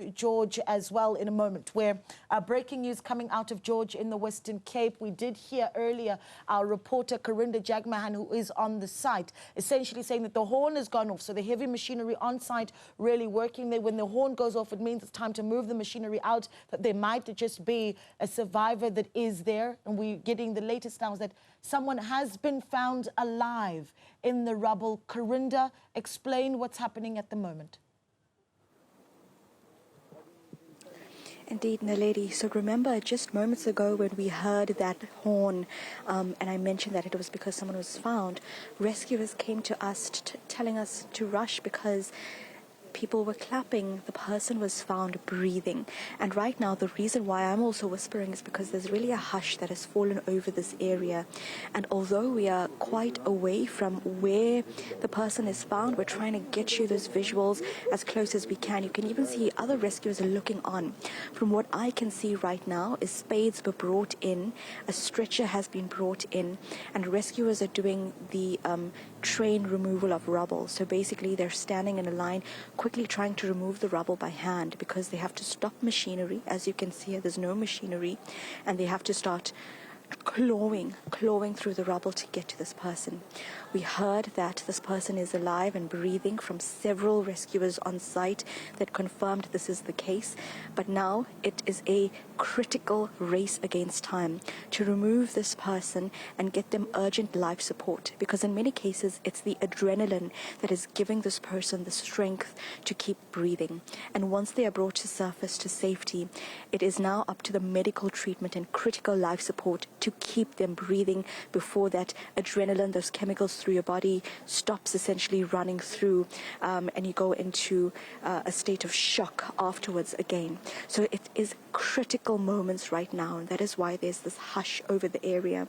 George as well in a moment, where breaking news coming out of George in the Western Cape. We did hear earlier our reporter Karinda Jagmohan, who is on the site, essentially saying that the horn has gone off. So the heavy machinery on site really working there. When the horn goes off, it means it's time to move the machinery out, that there might just be a survivor that is there. And we're getting the latest now that someone has been found alive in the rubble. Karinda, explain what's happening at the moment. Indeed, Naledi. So remember just moments ago when we heard that horn, and I mentioned that it was because someone was found, rescuers came to us telling us to rush because people were clapping. The person was found breathing. And right now, the reason why I'm also whispering is because there's really a hush that has fallen over this area. And although we are quite away from where the person is found, we're trying to get you those visuals as close as we can. You can even see other rescuers are looking on. From what I can see right now is spades were brought in, a stretcher has been brought in, and rescuers are doing the train removal of rubble. So basically they're standing in a line quickly trying to remove the rubble by hand because they have to stop machinery. As you can see here, there's no machinery, and they have to start clawing through the rubble to get to this person. We heard that this person is alive and breathing from several rescuers on site that confirmed this is the case. But now it is a critical race against time to remove this person and get them urgent life support, because in many cases it's the adrenaline that is giving this person the strength to keep breathing. And once they are brought to surface to safety, it is now up to the medical treatment and critical life support to keep them breathing before that adrenaline, those chemicals through your body, stops essentially running through, and you go into a state of shock afterwards again. So it is critical moments right now, and that is why there's this hush over the area.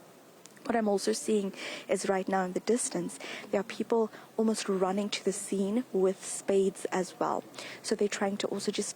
What I'm also seeing is right now in the distance, there are people almost running to the scene with spades as well. So they're trying to also just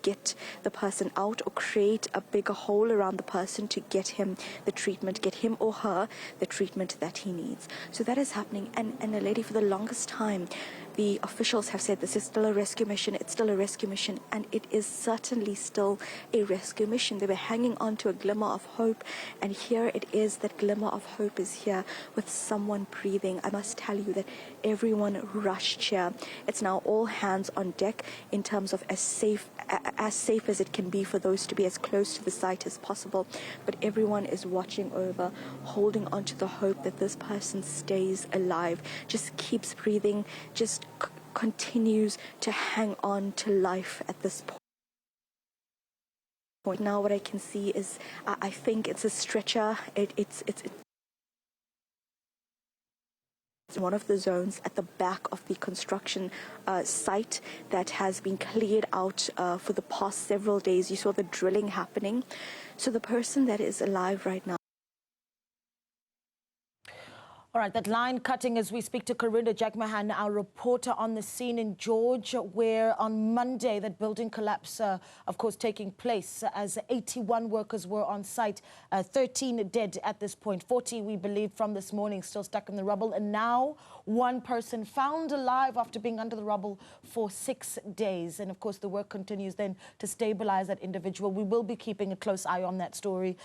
get the person out or create a bigger hole around the person to get him the treatment, get him or her the treatment that he needs. So that is happening. And a lady, for the longest time, the officials have said this is still a rescue mission, it's still a rescue mission, and it is certainly still a rescue mission. They were hanging on to a glimmer of hope, and here it is, that glimmer of hope is here with someone breathing. I must tell you that everyone rushed here. It's now all hands on deck in terms of as safe as it can be for those to be as close to the site as possible. But everyone is watching over, holding on to the hope that this person stays alive, just keeps breathing, just continues to hang on to life at this point. Now what I can see is, I think it's a stretcher. It's one of the zones at the back of the construction site that has been cleared out for the past several days. You saw the drilling happening. So the person that is alive right now. All right, that line cutting as we speak to Karinda Jagmohan, our reporter on the scene in George, where on Monday that building collapse, of course, taking place as 81 workers were on site, 13 dead at this point, 40 we believe from this morning still stuck in the rubble, and now one person found alive after being under the rubble for 6 days. And of course the work continues then to stabilize that individual. We will be keeping a close eye on that story.